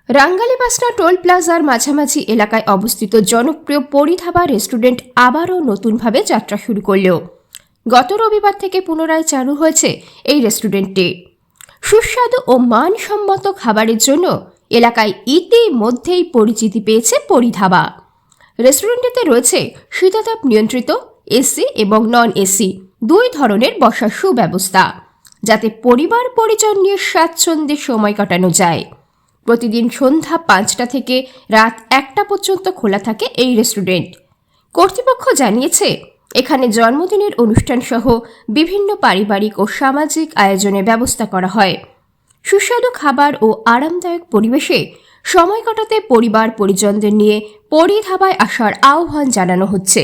রাঙ্গালিবাসনা toll প্লাজার মাঝামাঝি এলাকায় অবস্থিত জনপ্রিয় পরিধাবা রেস্টুরেন্ট আবারও নতুনভাবে যাত্রা শুরু করল। গত রবিবার থেকে পুনরায় চালু হয়েছে এই রেস্টুরেন্টটি। সুস্বাদু ও মানসম্মত খাবারের জন্য এলাকায় ইতিমধ্যেই পরিচিতি পেয়েছে পরিধাবা। রেস্টুরেন্টটিতে রয়েছে শীতাতাপ নিয়ন্ত্রিত এসি এবং নন এসি দুই ধরনের বসার সুব্যবস্থা, যাতে পরিবার পরিজন নিয়ে স্বাচ্ছন্দ্যে সময় কাটানো যায়। প্রতিদিন সন্ধ্যা ৫টা থেকে রাত ১টা পর্যন্ত খোলা থাকে এই রেস্টুরেন্ট। কর্তৃপক্ষ জানিয়েছে, এখানে জন্মদিনের অনুষ্ঠান সহ বিভিন্ন পারিবারিক ও সামাজিক আয়োজনের ব্যবস্থা করা হয়। সুস্বাদু খাবার ও আরামদায়ক পরিবেশে সময় কাটাতে পরিবার পরিজনদের নিয়ে পরিধাবায় আসার আহ্বান জানানো হচ্ছে।